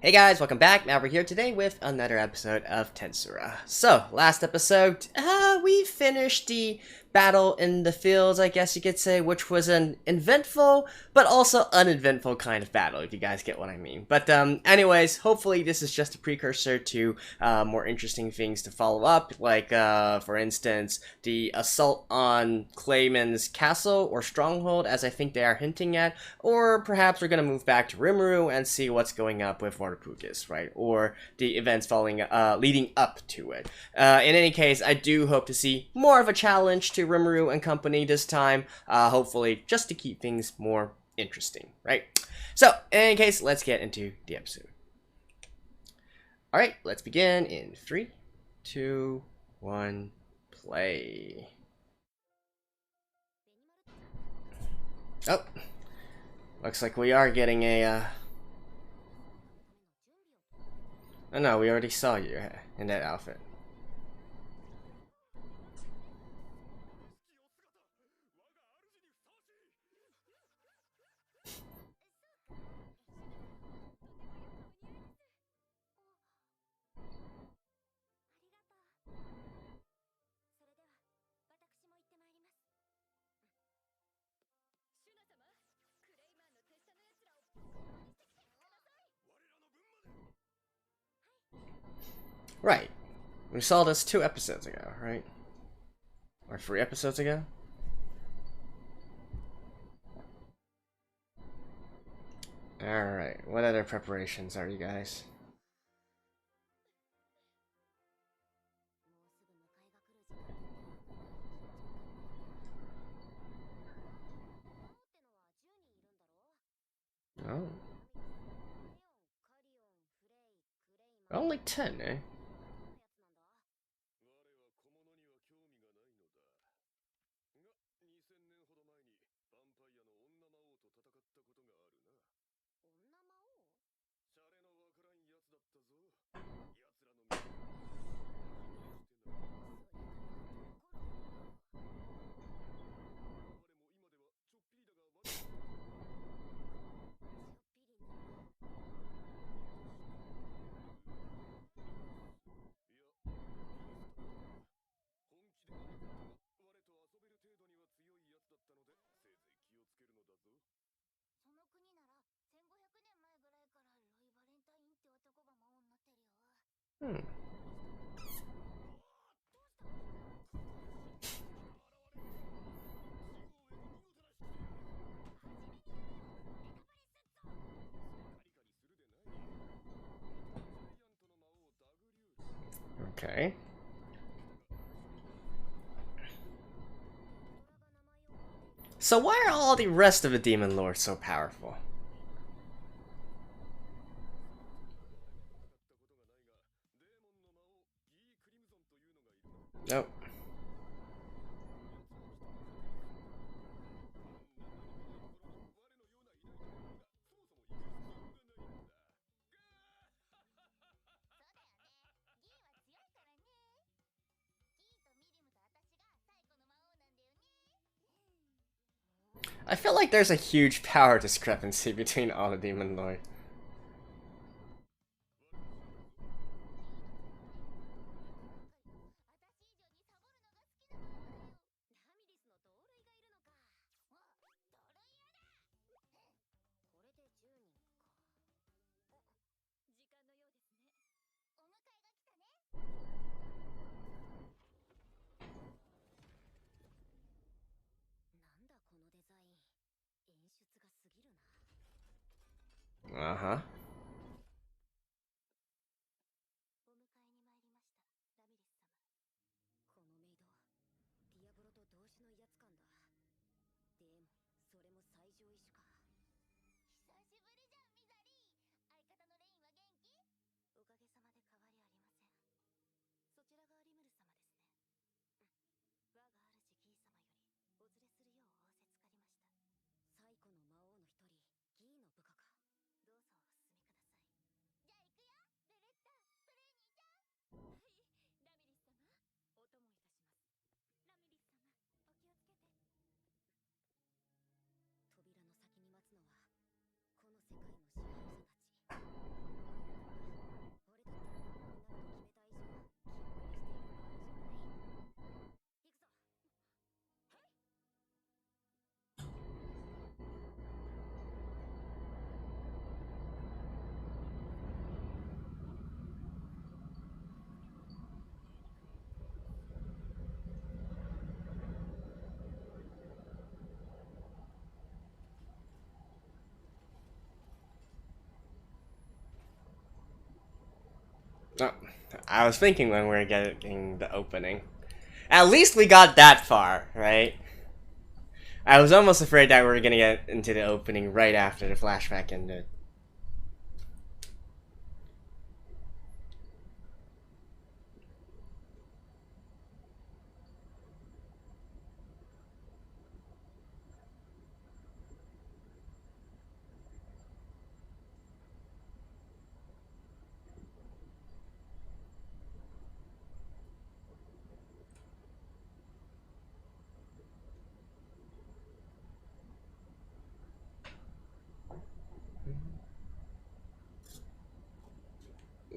Hey guys, welcome back. Now we're here today with another episode of Tensura. So, last episode, we finished the battle in the fields, I guess you could say, which was an eventful, but also uneventful kind of battle, if you guys get what I mean. But anyways, hopefully this is just a precursor to more interesting things to follow up, like, for instance, the assault on Clayman's castle or stronghold, as I think they are hinting at, or perhaps we're gonna move back to Rimuru and see what's going up with Waterpukis, right? Or the events leading up to it. In any case, I do hope to see more of a challenge to Rimuru and company this time, hopefully just to keep things more interesting, right? So, in any case, let's get into the episode. Alright, let's begin in 3, 2, 1, play. Oh, looks like we are getting a, Oh no, we already saw you in that outfit. Right. We saw this 2 episodes ago, right? Or 3 episodes ago? Alright, what other preparations are you guys? Oh. Only 10, eh? Hmm. Okay. So why are all the rest of the Demon Lords so powerful? Nope. I feel like there's a huge power discrepancy between all the Demon Lords. Uh-huh. Oh, I was thinking when we were getting the opening. At least we got that far, right? I was almost afraid that we were gonna get into the opening right after the flashback ended.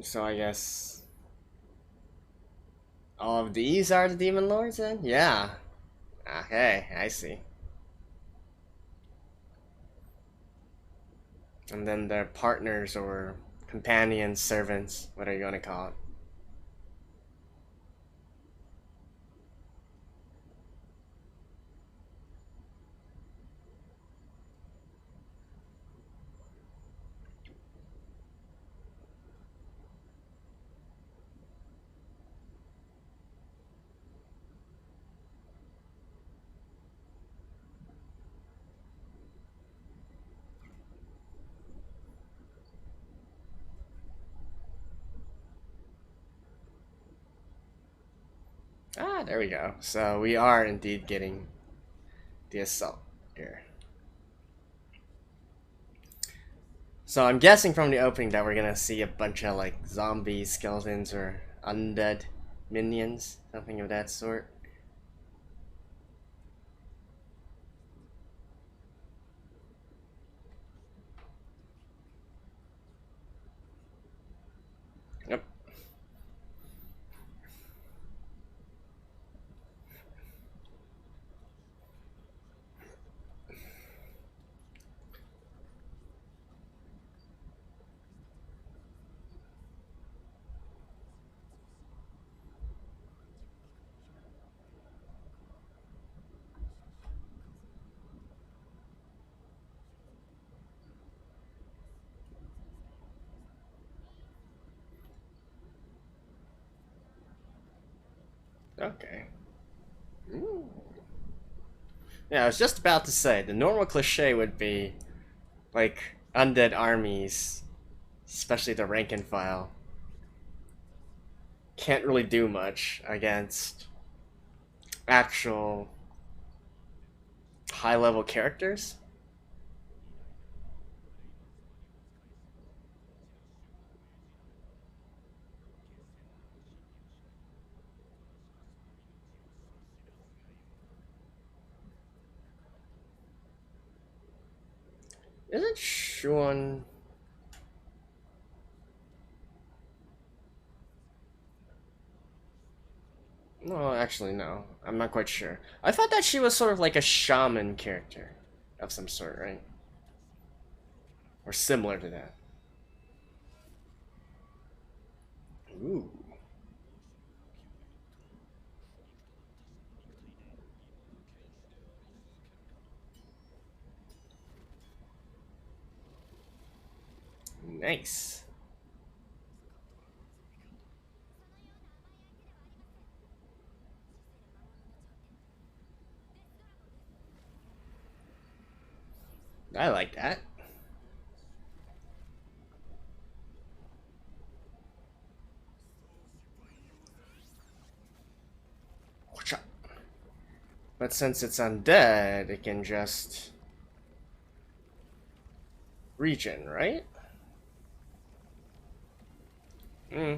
So I guess all of these are the demon lords then? Yeah. Okay, I see. And then their partners or companions, servants, whatever you want to call it. Ah, there we go. So we are indeed getting the assault here. So I'm guessing from the opening that we're gonna see a bunch of like zombie skeletons or undead minions, something of that sort. Yep. Okay. Ooh. Yeah, I was just about to say the normal cliche would be like undead armies, especially the rank and file, can't really do much against actual high level characters. Isn't Shuan? No, actually, no. I'm not quite sure. I thought that she was sort of like a shaman character of some sort, right? Or similar to that. Ooh. Nice. I like that. But since it's undead, it can just regen, right? Hmm.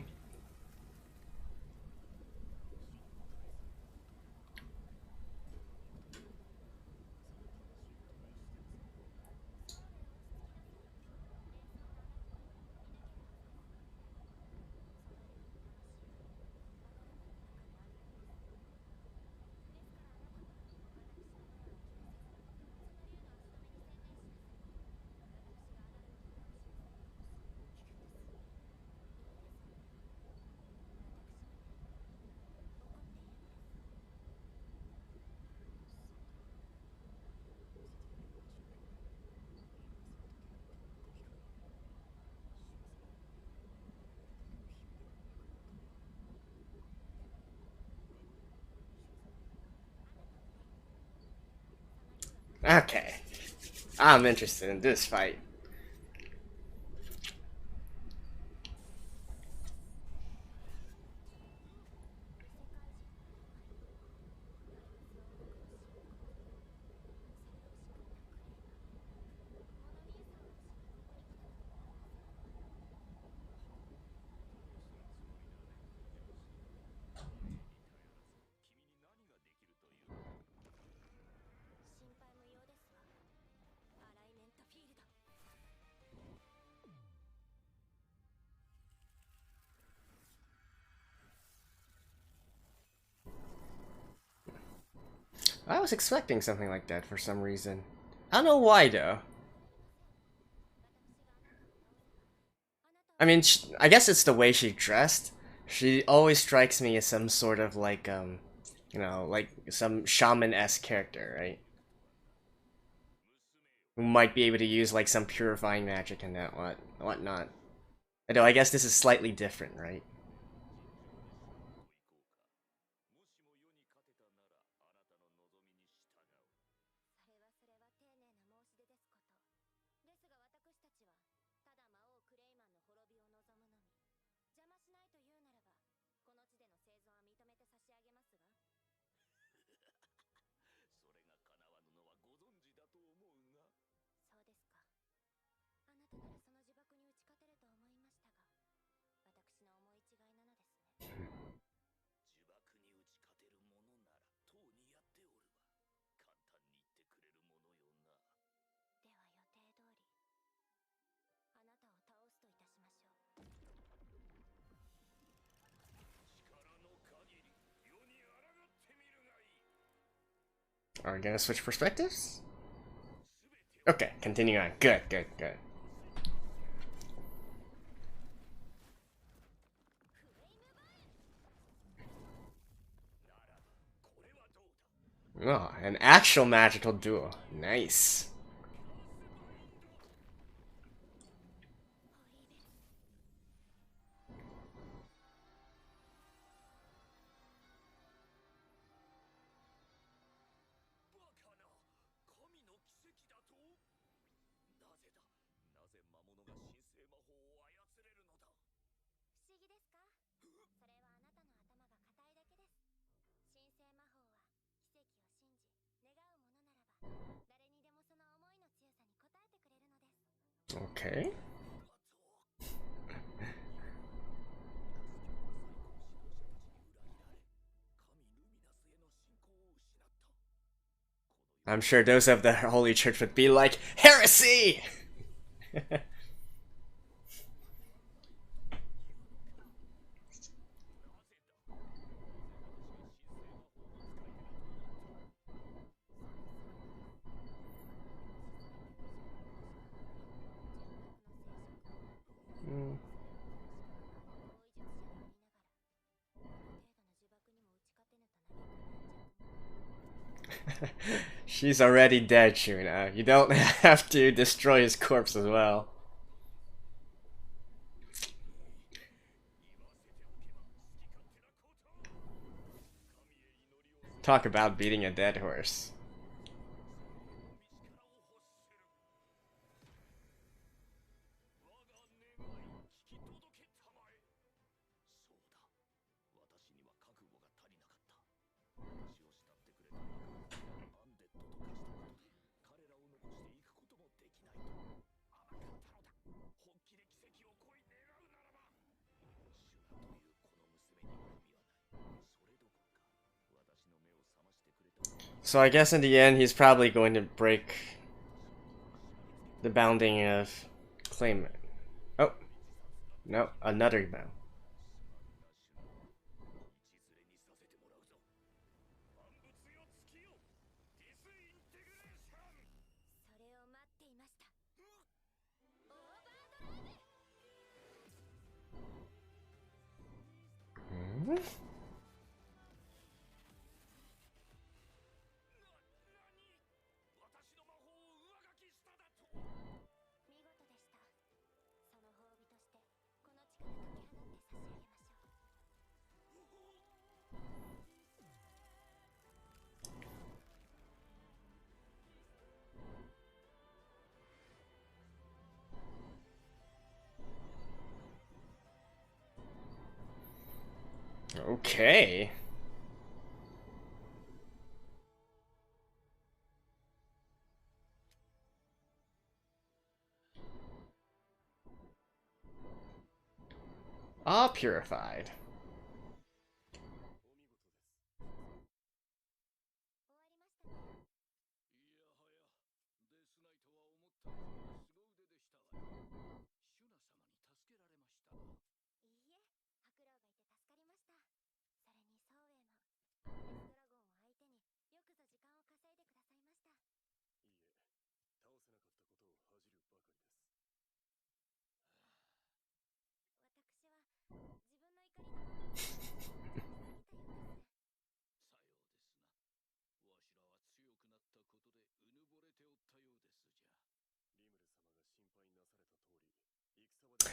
Okay. I'm interested in this fight. I was expecting something like that for some reason. I don't know why though. I mean, I guess it's the way she dressed. She always strikes me as some sort of like, like some shaman-esque character, right? Who might be able to use like some purifying magic and that whatnot. Although I guess this is slightly different, right? Are we gonna switch perspectives? Okay, continue on. Good, good, good. Oh, an actual magical duel. Nice. Okay. I'm sure those of the Holy Church would be like, heresy! She's already dead, Shuna. You don't have to destroy his corpse as well. Talk about beating a dead horse. So I guess in the end, he's probably going to break the bounding of Clayman. Oh, no, another bound. Hmm? Okay. All purified.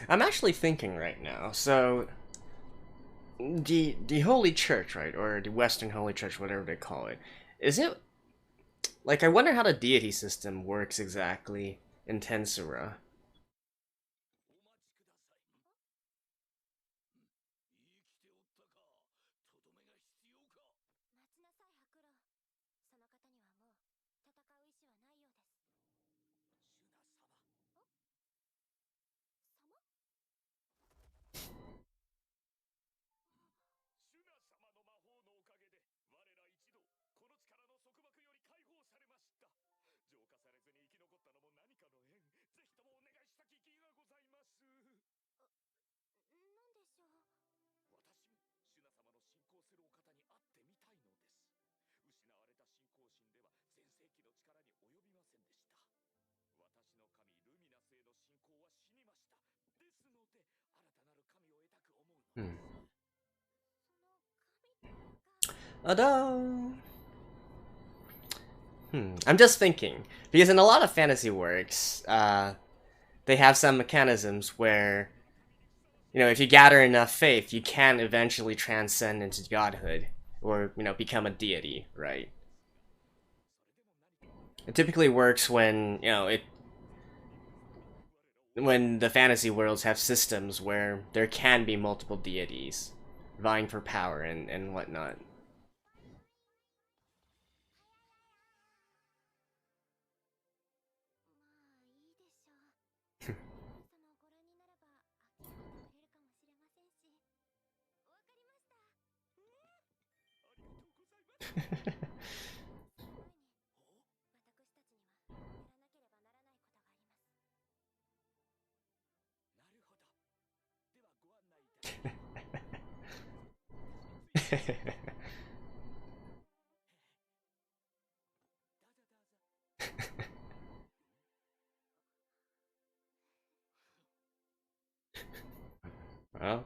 I'm actually thinking right now. So the Holy Church, right, or the Western Holy Church, whatever they call it, is it like I wonder how the deity system works exactly in Tensura. Hmm. Although, I'm just thinking because in a lot of fantasy works, they have some mechanisms where if you gather enough faith, you can eventually transcend into godhood or become a deity, right? It typically works when when the fantasy worlds have systems where there can be multiple deities vying for power and whatnot. Well,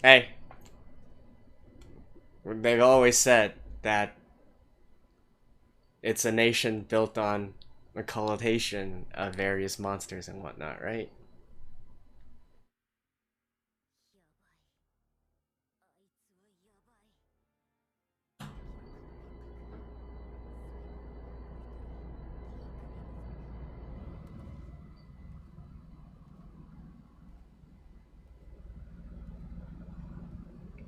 hey, they've always said that it's a nation built on a cultivation of various monsters and whatnot, right?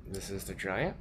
This is the giant.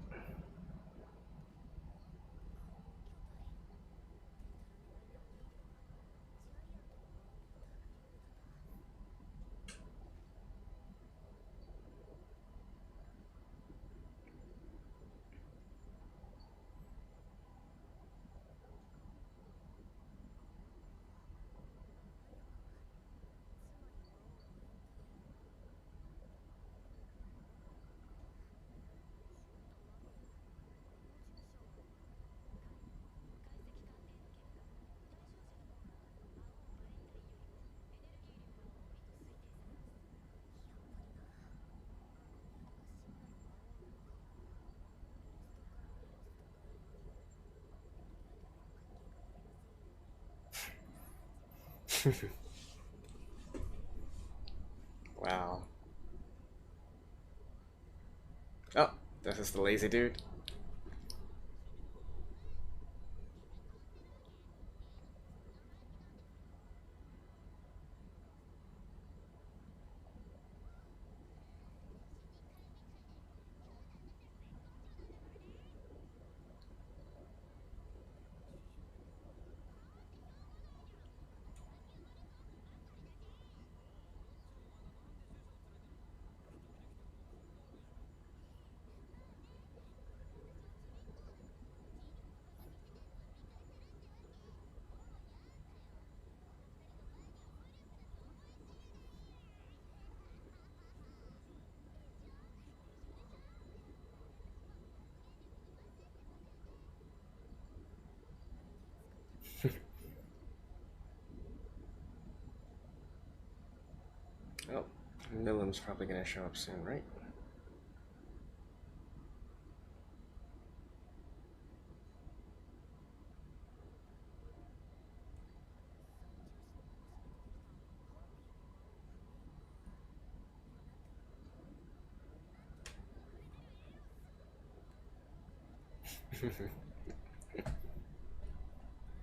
Wow. Oh, this is the lazy dude. Oh, Milim's probably gonna show up soon, right?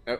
Oh.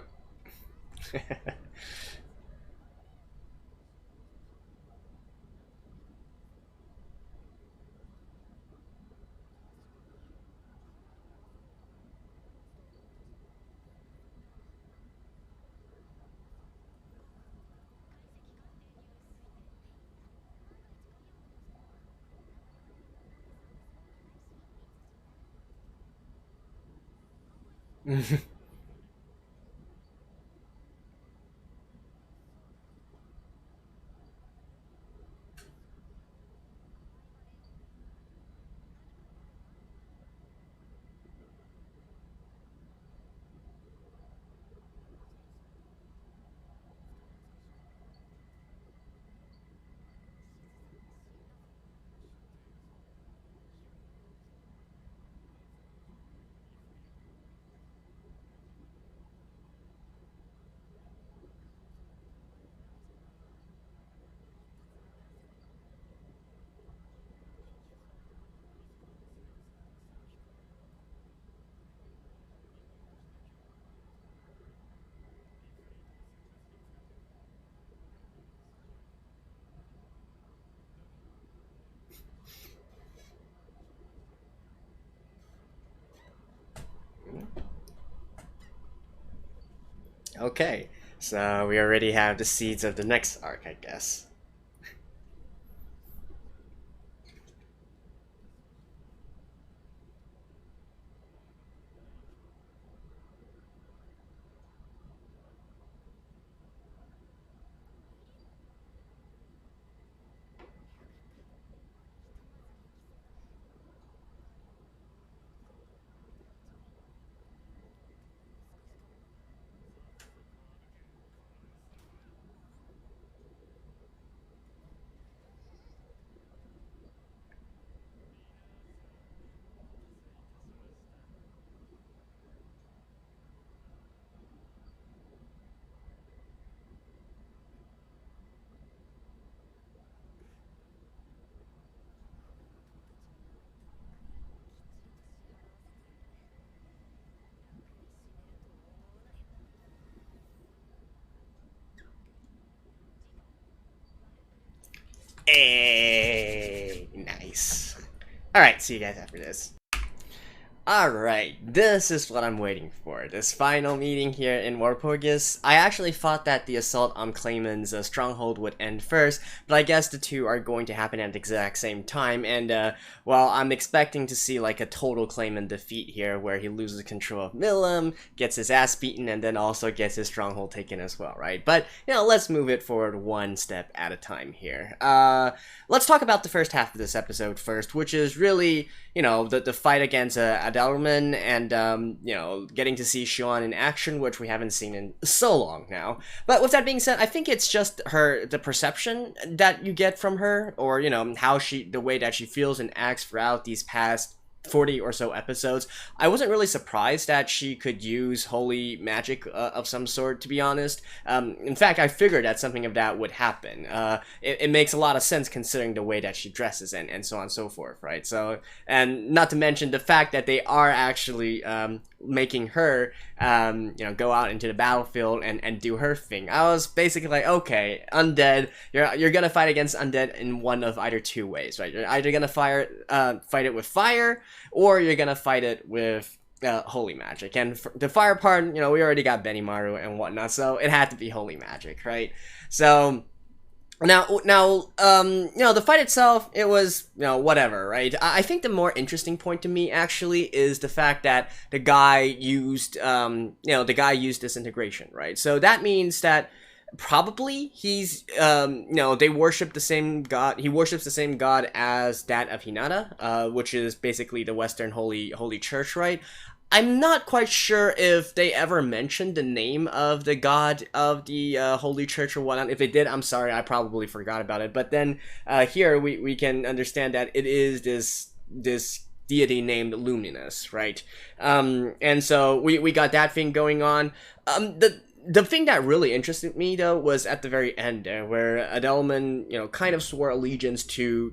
Okay, so we already have the seeds of the next arc, I guess. Hey, nice. All right, see you guys after this. Alright, this is what I'm waiting for. This final meeting here in Warporgus. I actually thought that the assault on Clayman's stronghold would end first, but I guess the two are going to happen at the exact same time, and well, I'm expecting to see like a total Clayman defeat here, where he loses control of Milim, gets his ass beaten, and then also gets his stronghold taken as well, right? But, you know, let's move it forward one step at a time here. Let's talk about the first half of this episode first, which is really, you know, the fight against Adelman and, you know, getting to see Shuan in action, which we haven't seen in so long now. But with that being said, I think it's just the perception that you get from her, or, you know, the way that she feels and acts throughout these past 40 or so episodes. I wasn't really surprised that she could use holy magic of some sort, to be honest. In fact, I figured that something of that would happen. It makes a lot of sense considering the way that she dresses and so on and so forth, right? So, and not to mention the fact that they are actually making her, you know, go out into the battlefield and do her thing. I was basically like, okay, undead, you're gonna fight against undead in one of either two ways, right? You're either gonna fight it with fire, or you're gonna fight it with holy magic. And for the fire part, you know, we already got Benimaru and whatnot, so it had to be holy magic, right? So now, you know, the fight itself, it was, you know, whatever, right? I think the more interesting point to me, actually, is the fact that the guy used, disintegration, right? So that means that probably he's, you know, they worship the same god, he worships the same god as that of Hinata, which is basically the Western Holy Church, right? I'm not quite sure if they ever mentioned the name of the god of the Holy Church or whatnot. If they did, I'm sorry, I probably forgot about it. But then here we can understand that it is this deity named Luminous, right? And so we got that thing going on. The thing that really interested me, though, was at the very end there, where Adelman, kind of swore allegiance to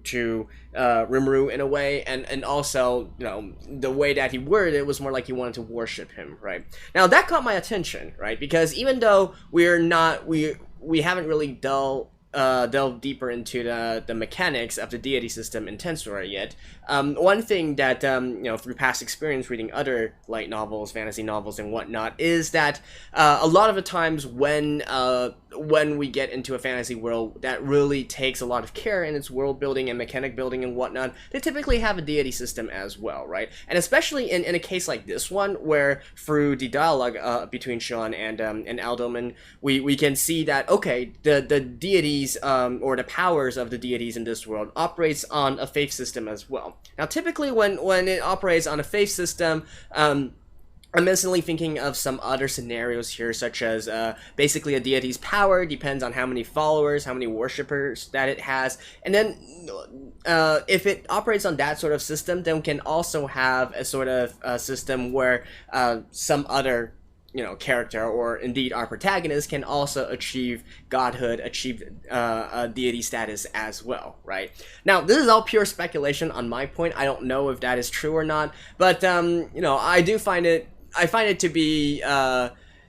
Rimuru in a way, and also, the way that he worded it was more like he wanted to worship him, right? Now, that caught my attention, right? Because even though we haven't really delved deeper into the mechanics of the deity system in Tensura yet, one thing that, through past experience reading other light novels, fantasy novels, and whatnot, is that a lot of the times when we get into a fantasy world that really takes a lot of care in its world building and mechanic building and whatnot, they typically have a deity system as well, right? And especially in a case like this one, where through the dialogue between Shuan and Aldoman, we can see that, okay, the deities, or the powers of the deities in this world operates on a faith system as well. Now, typically when it operates on a faith system, I'm instantly thinking of some other scenarios here, such as basically a deity's power depends on how many followers, how many worshippers that it has, and then if it operates on that sort of system, then we can also have a sort of system where some other character, or indeed our protagonist, can also achieve godhood, achieve a deity status as well, right? Now, this is all pure speculation on my point. I don't know if that is true or not, but I find it to be,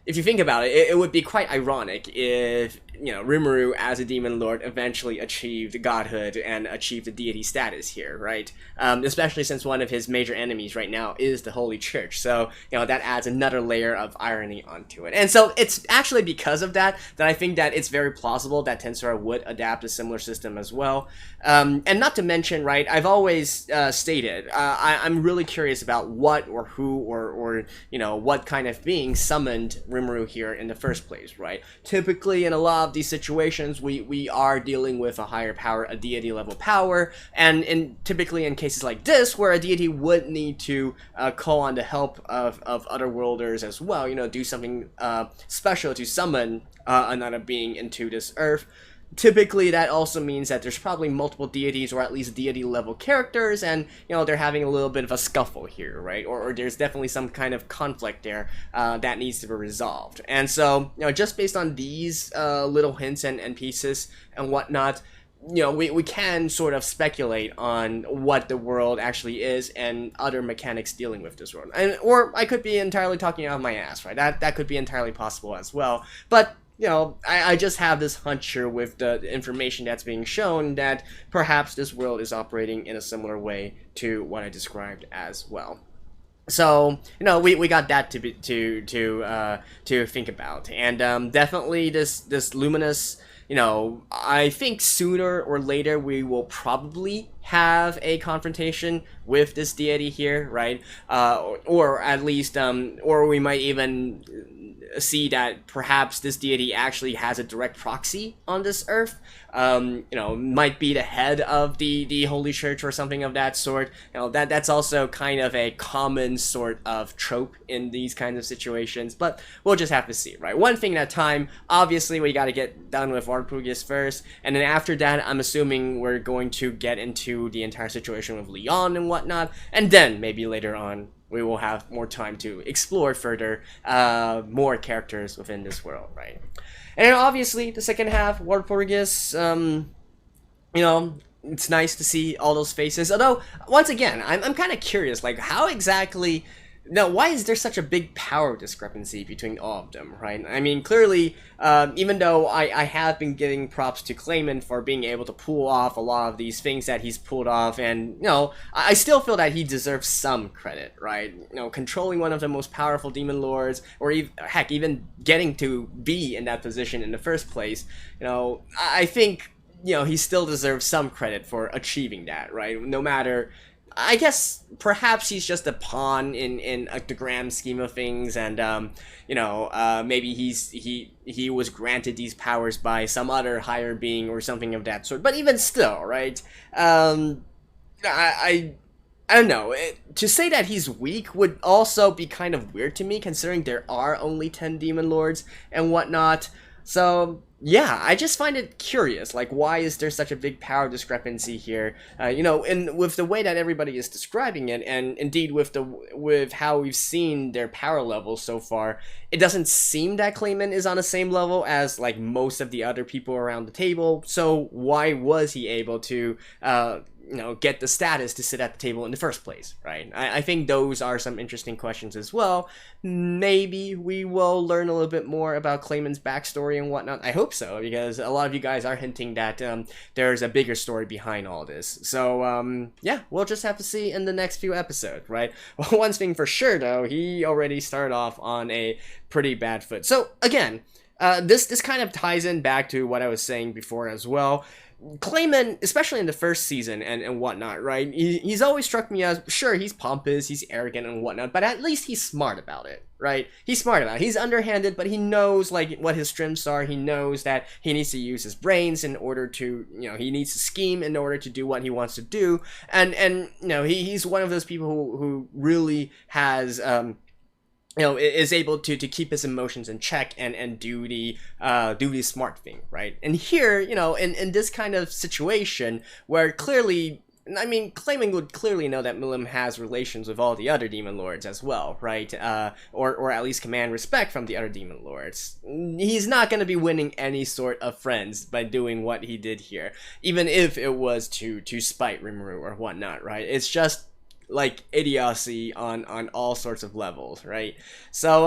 if you think about it, it would be quite ironic if, Rimuru as a demon lord eventually achieved godhood and achieved the deity status here, right? Especially since one of his major enemies right now is the Holy Church. So, that adds another layer of irony onto it. And so it's actually because of that I think that it's very plausible that Tensura would adapt a similar system as well. And not to mention, right, I've always stated, I'm really curious about what or who or what kind of being summoned Rimuru here in the first place, right? Typically, in a lot of these situations, we are dealing with a higher power, a deity level power, and typically in cases like this, where a deity would need to call on the help of other worlders as well, do something special to summon another being into this earth. Typically, that also means that there's probably multiple deities, or at least deity level characters, and they're having a little bit of a scuffle here, right? Or there's definitely some kind of conflict there that needs to be resolved. And so, just based on these little hints and pieces and whatnot, we can sort of speculate on what the world actually is and other mechanics dealing with this world. Or I could be entirely talking out of my ass, right? That could be entirely possible as well. But I just have this hunch here with the information that's being shown that perhaps this world is operating in a similar way to what I described as well. So, we got that to think about, and definitely this Luminous. I think sooner or later we will probably have a confrontation with this deity here, right? Or at least, or we might even see that perhaps this deity actually has a direct proxy on this earth. Might be the head of the Holy Church or something of that sort. That's also kind of a common sort of trope in these kinds of situations, but we'll just have to see, right? One thing at a time. Obviously, we got to get done with Walpurgis first, and then after that, I'm assuming we're going to get into the entire situation with Leon and whatnot, and then maybe later on we will have more time to explore further more characters within this world, right? And then obviously the second half, Walpurgis, it's nice to see all those faces. Although, once again, I'm kind of curious, like, how exactly... Now, why is there such a big power discrepancy between all of them, right? I mean, clearly, even though I have been giving props to Clayman for being able to pull off a lot of these things that he's pulled off, and, I still feel that he deserves some credit, right? Controlling one of the most powerful demon lords, or even getting to be in that position in the first place, I think, he still deserves some credit for achieving that, right? No matter... I guess perhaps he's just a pawn in the grand scheme of things, and maybe he was granted these powers by some other higher being or something of that sort. But even still, right? I I don't know, to say that he's weak would also be kind of weird to me, considering there are only 10 demon lords and whatnot. So yeah, I just find it curious, like, why is there such a big power discrepancy here? You know, and with the way that everybody is describing it, and indeed with how we've seen their power levels so far, it doesn't seem that Clayman is on the same level as, like, most of the other people around the table. So why was he able to, you know, get the status to sit at the table in the first place, right? I think those are some interesting questions as well. Maybe we will learn a little bit more about Clayman's backstory and whatnot. I hope so, because a lot of you guys are hinting that there's a bigger story behind all this. So, yeah, we'll just have to see in the next few episodes, right? Well, one thing for sure, though, he already started off on a pretty bad foot. So, again, this kind of ties in back to what I was saying before as well. Clayman, especially in the first season and whatnot, right? He's always struck me as, sure, he's pompous, he's arrogant and whatnot, but at least he's smart about it, right? He's smart about it. He's underhanded, but he knows, like, what his strengths are. He knows that he needs to use his brains in order to, you know, he needs to scheme in order to do what he wants to do. And you know, he's one of those people who really has, you know, is able to keep his emotions in check and do the smart thing, right? And here, you know, in this kind of situation where clearly, I mean, Clayman would clearly know that Milim has relations with all the other demon lords as well, right? Or at least command respect from the other demon lords. He's not going to be winning any sort of friends by doing what he did here, even if it was to spite Rimuru or whatnot, right? It's just like idiocy on all sorts of levels, right? So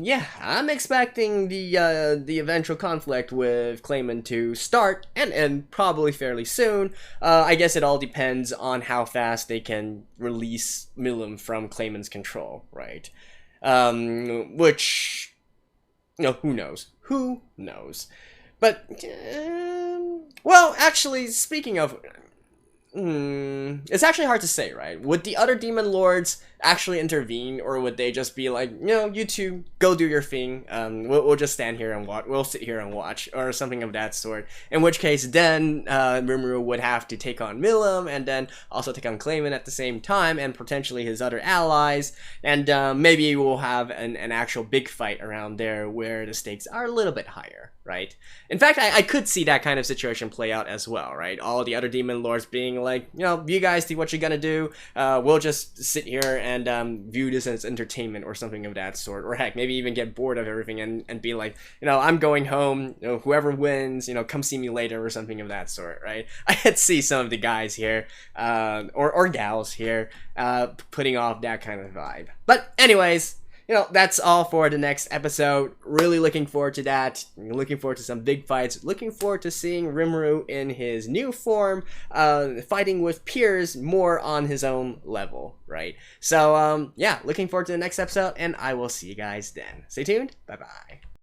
yeah, I'm expecting the eventual conflict with Clayman to start and end probably fairly soon. I guess it all depends on how fast they can release Milim from Clayman's control, right? Which, you know, who knows? But well, actually, speaking of, it's actually hard to say, right? Would the other demon lords actually intervene, or would they just be like, you know, you two go do your thing, we'll just stand here and watch, we'll sit here and watch, or something of that sort, in which case then Rimuru would have to take on Milim and then also take on Clayman at the same time, and potentially his other allies, and maybe we'll have an actual big fight around there where the stakes are a little bit higher, right? In fact, I could see that kind of situation play out as well, right? All the other demon lords being like, you know, you guys do what you're gonna do, we'll just sit here and view this as entertainment or something of that sort, or heck, maybe even get bored of everything and be like, you know, I'm going home, you know, whoever wins, you know, come see me later, or something of that sort, right? I could see some of the guys here, or gals here, putting off that kind of vibe. But anyways, you know, that's all for the next episode. Really looking forward to that. Looking forward to some big fights. Looking forward to seeing Rimuru in his new form, fighting with peers more on his own level, right? So, yeah, looking forward to the next episode, and I will see you guys then. Stay tuned. Bye-bye.